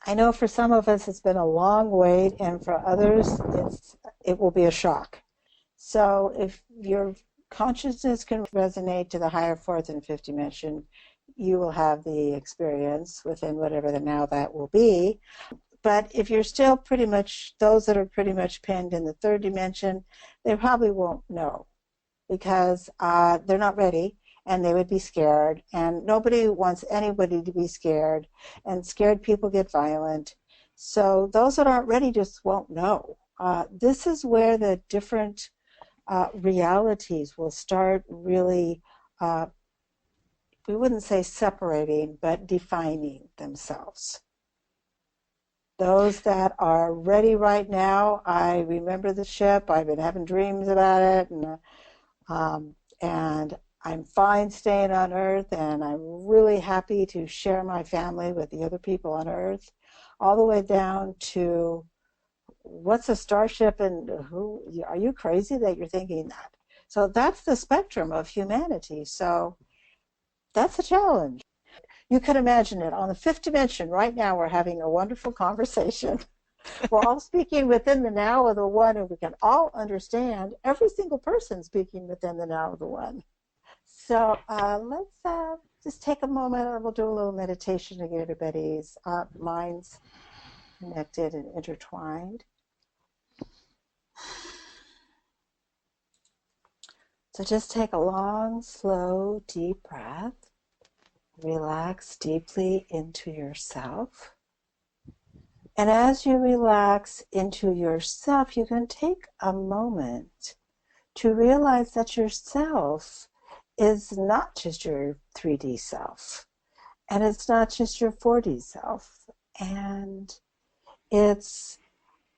I know for some of us it's been a long wait, and for others it will be a shock. So if your consciousness can resonate to the higher fourth and fifth dimension, you will have the experience within whatever the now that will be. But if you're still pretty much, those that are pretty much pinned in the third dimension, they probably won't know because they're not ready and they would be scared. And nobody wants anybody to be scared. And scared people get violent. So those that aren't ready just won't know. This is where the different realities will start really, we wouldn't say separating, but defining themselves. Those that are ready right now, I remember the ship, I've been having dreams about it, and I'm fine staying on Earth, and I'm really happy to share my family with the other people on Earth, all the way down to what's a starship and who are you crazy that you're thinking that? So that's the spectrum of humanity. So that's a challenge. You can imagine it on the fifth dimension. Right now we're having a wonderful conversation. We're all speaking within the now of the one, and we can all understand every single person speaking within the now of the one. So let's just take a moment and we'll do a little meditation to get everybody's minds connected and intertwined. So just take a long, slow, deep breath. Relax deeply into yourself. And as you relax into yourself, you can take a moment to realize that yourself is not just your 3D self, and it's not just your 4D self, and it's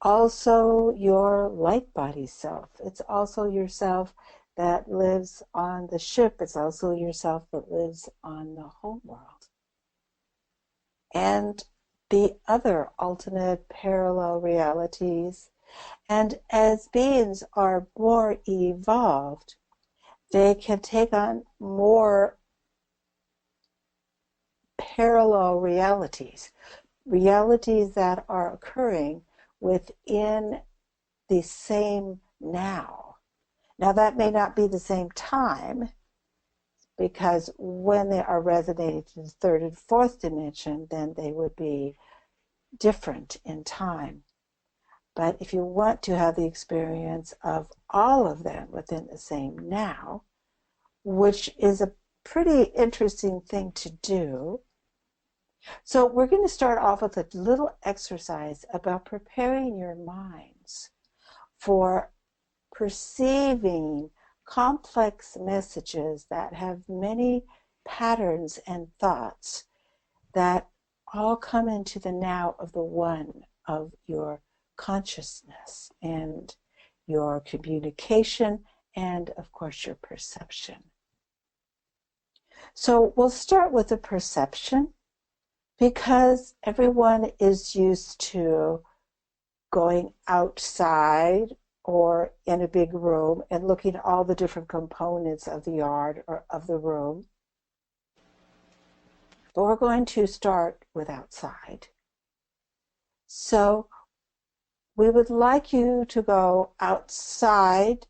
also your light body self. It's also yourself that lives on the ship. It's also yourself that lives on the home world. And the other alternate parallel realities. And as beings are more evolved, they can take on more parallel realities, realities that are occurring within the same now. Now that may not be the same time, because when they are resonating to the third and fourth dimension, then they would be different in time. But if you want to have the experience of all of them within the same now, which is a pretty interesting thing to do. So we're going to start off with a little exercise about preparing your minds for perceiving complex messages that have many patterns and thoughts that all come into the now of the one of your consciousness and your communication and, of course, your perception. So we'll start with the perception because everyone is used to going outside or in a big room and looking at all the different components of the yard or of the room. But we're going to start with outside. So we would like you to go outside,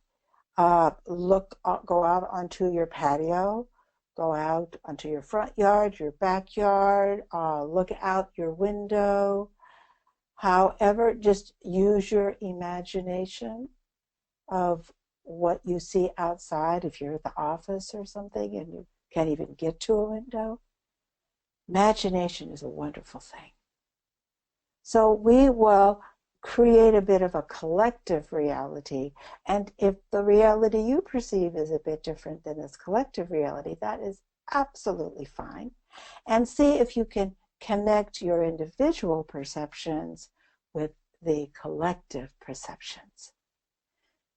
go out onto your patio, go out onto your front yard, your backyard, look out your window. However, just use your imagination of what you see outside. If you're at the office or something and you can't even get to a window, imagination is a wonderful thing. So we will create a bit of a collective reality, and if the reality you perceive is a bit different than this collective reality, that is absolutely fine. And see if you can connect your individual perceptions with the collective perceptions.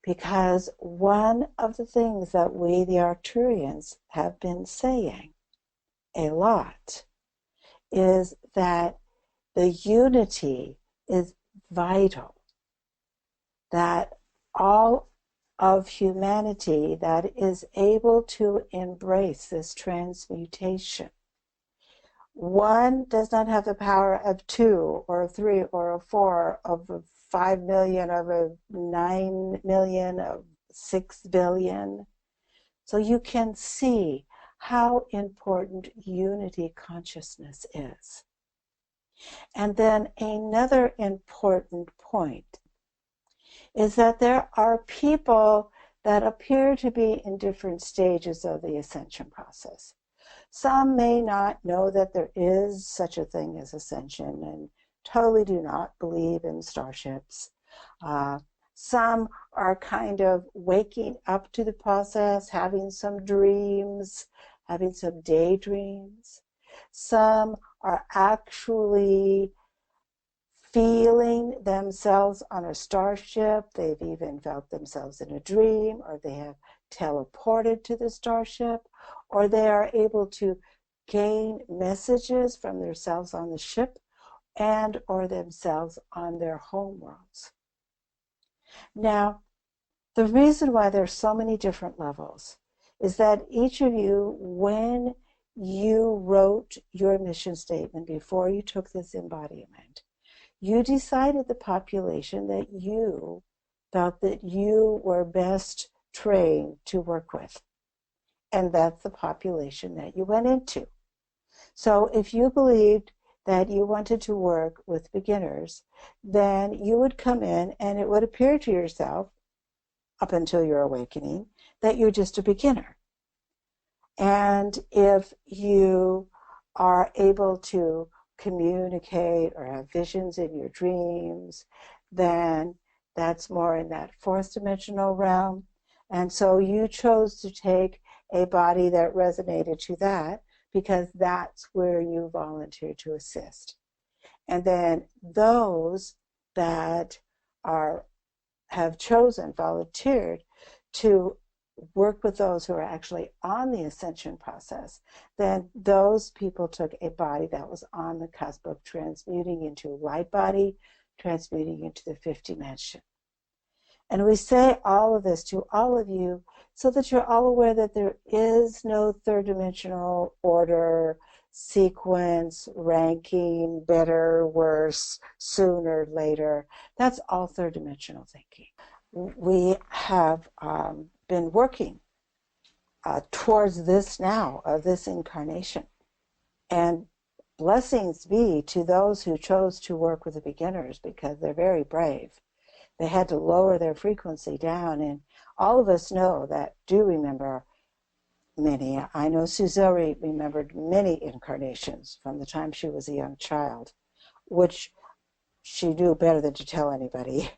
Because one of the things that we, the Arcturians, have been saying a lot is that the unity is vital, that all of humanity that is able to embrace this transmutation One does not have the power of 2 or 3 or 4 of 5 million, of 9 million, of 6 billion. So you can see how important unity consciousness is. And then another important point is that there are people that appear to be in different stages of the ascension process. Some may not know that there is such a thing as ascension and totally do not believe in starships. Some are kind of waking up to the process, having some dreams, having some daydreams. Some are actually feeling themselves on a starship. They've even felt themselves in a dream, or they have teleported to the starship, or they are able to gain messages from themselves on the ship and or themselves on their home worlds. Now, the reason why there's so many different levels is that each of you, when you wrote your mission statement before you took this embodiment, you decided the population that you felt that you were best trained to work with. And that's the population that you went into. So if you believed that you wanted to work with beginners, then you would come in and it would appear to yourself, up until your awakening, that you're just a beginner. And if you are able to communicate or have visions in your dreams, then that's more in that fourth dimensional realm. And so you chose to take a body that resonated to that because that's where you volunteered to assist. And then those that have volunteered to work with those who are actually on the ascension process, then those people took a body that was on the cusp of transmuting into a light body, transmuting into the fifth dimension. And we say all of this to all of you so that you're all aware that there is no third dimensional order, sequence, ranking, better, worse, sooner, later. That's all third dimensional thinking. We have been working towards this now, this incarnation. And blessings be to those who chose to work with the beginners, because they're very brave. They had to lower their frequency down, and all of us do remember many. I know Suzanne remembered many incarnations from the time she was a young child, which she knew better than to tell anybody,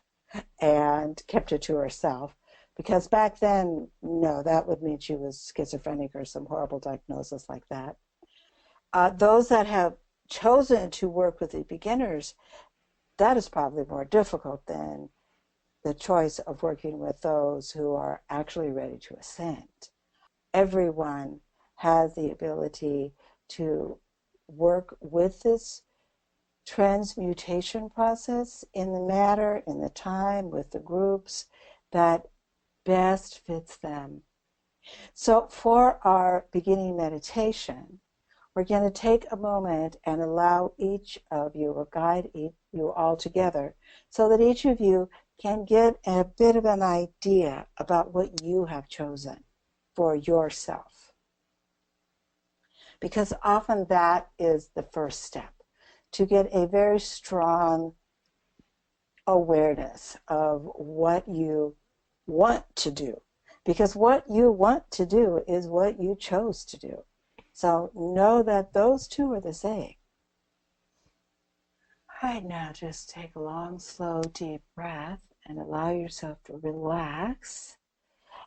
and kept it to herself. Because back then, no, that would mean she was schizophrenic or some horrible diagnosis like that. Those that have chosen to work with the beginners, that is probably more difficult than the choice of working with those who are actually ready to ascend. Everyone has the ability to work with this transmutation process in the matter, in the time, with the groups that best fits them. So for our beginning meditation, we're going to take a moment and allow each of you, or guide you all together, so that each of you can get a bit of an idea about what you have chosen for yourself. Because often that is the first step, to get a very strong awareness of what you want to do. Because what you want to do is what you chose to do. So know that those two are the same. All right, now just take a long, slow, deep breath and allow yourself to relax.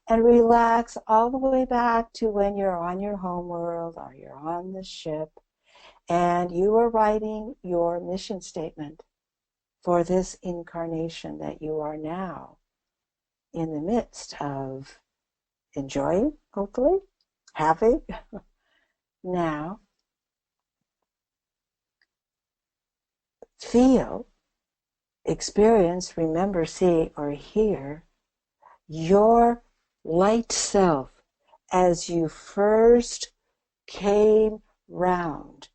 And relax all the way back to when you're on your home world or you're on the ship and you are writing your mission statement for this incarnation that you are now in the midst of enjoying, hopefully, happy. Now, feel, experience, remember, see, or hear your light self as you first came round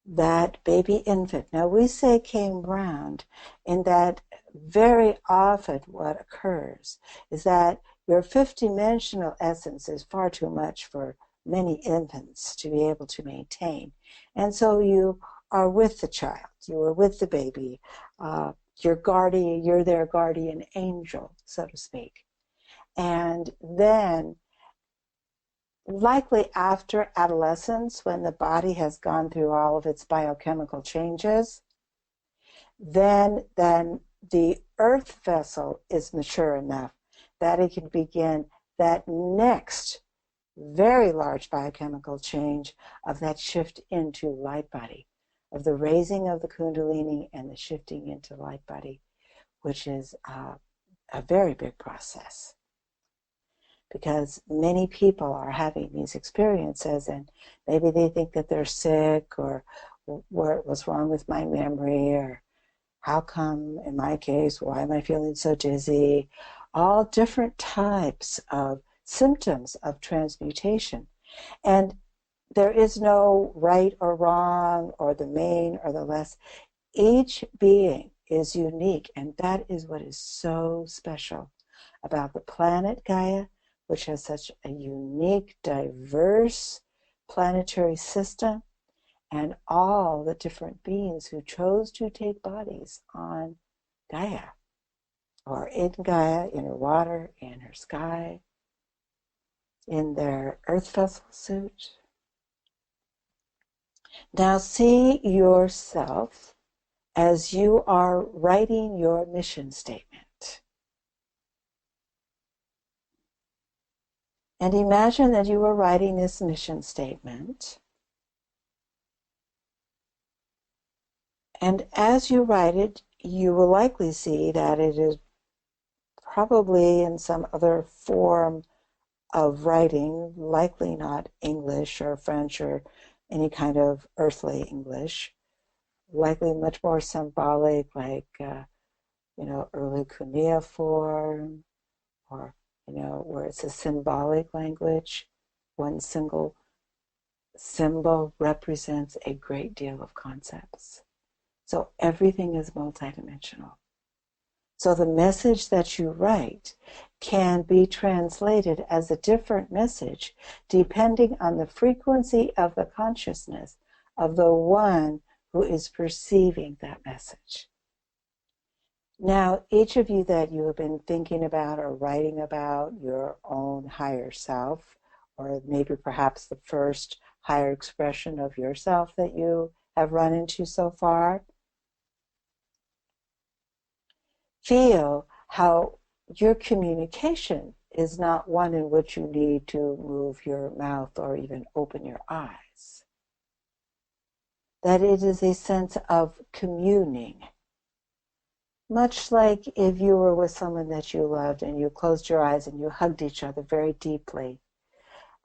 that baby infant. Now we say came round in that very often what occurs is that your fifth dimensional essence is far too much for many infants to be able to maintain. And so you are with the child, you are with the baby, your guardian, you're their guardian angel, so to speak. And then likely after adolescence, when the body has gone through all of its biochemical changes, then the earth vessel is mature enough that it can begin that next very large biochemical change of that shift into light body, of the raising of the kundalini and the shifting into light body, which is a very big process. Because many people are having these experiences and maybe they think that they're sick or what's wrong with my memory or how come in my case, why am I feeling so dizzy? All different types of symptoms of transmutation. And there is no right or wrong or the main or the less. Each being is unique, and that is what is so special about the planet Gaia, which has such a unique, diverse planetary system, and all the different beings who chose to take bodies on Gaia, or in Gaia, in her water, in her sky, in their earth vessel suit. Now see yourself as you are writing your mission statement. And imagine that you are writing this mission statement. And as you write it, you will likely see that it is probably in some other form of writing, likely not English or French or any kind of earthly English, likely much more symbolic, like, early cuneiform, or, where it's a symbolic language. One single symbol represents a great deal of concepts. So everything is multidimensional. So the message that you write can be translated as a different message depending on the frequency of the consciousness of the one who is perceiving that message. Now, each of you that you have been thinking about or writing about your own higher self, or maybe perhaps the first higher expression of yourself that you have run into so far, feel how your communication is not one in which you need to move your mouth or even open your eyes. That it is a sense of communing. Much like if you were with someone that you loved and you closed your eyes and you hugged each other very deeply.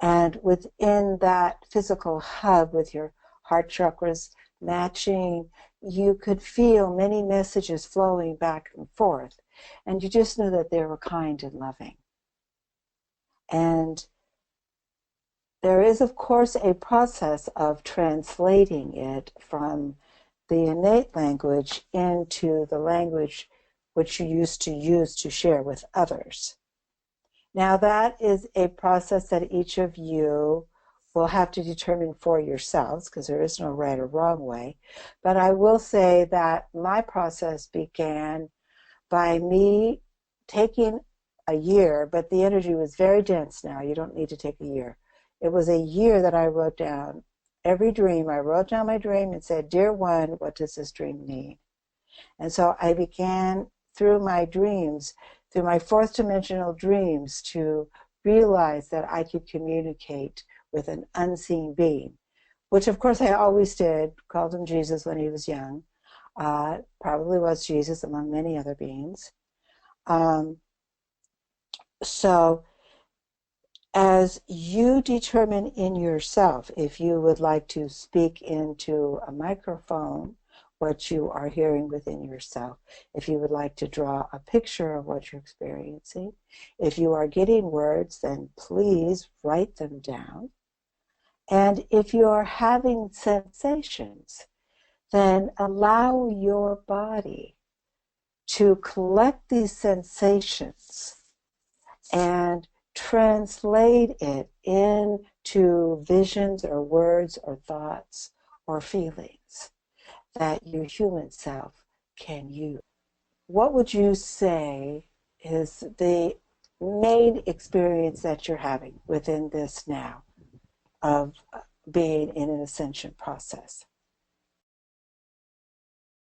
And within that physical hug with your heart chakras matching, you could feel many messages flowing back and forth. And you just knew that they were kind and loving. And there is, of course, a process of translating it from the innate language into the language which you used to use to share with others. Now that is a process that each of you will have to determine for yourselves, because there is no right or wrong way. But I will say that my process began by me taking a year, but the energy was very dense now. You don't need to take a year. It was a year that I wrote down every dream. I wrote down my dream and said, "Dear one, what does this dream mean?" And so I began through my dreams, through my fourth dimensional dreams, to realize that I could communicate with an unseen being, which of course I always did, called him Jesus when he was young. Probably was Jesus among many other beings. So as you determine in yourself if you would like to speak into a microphone what you are hearing within yourself, if you would like to draw a picture of what you're experiencing, if you are getting words, then please write them down. And if you are having sensations, then allow your body to collect these sensations and translate it into visions or words or thoughts or feelings that your human self can use. What would you say is the main experience that you're having within this now of being in an ascension process?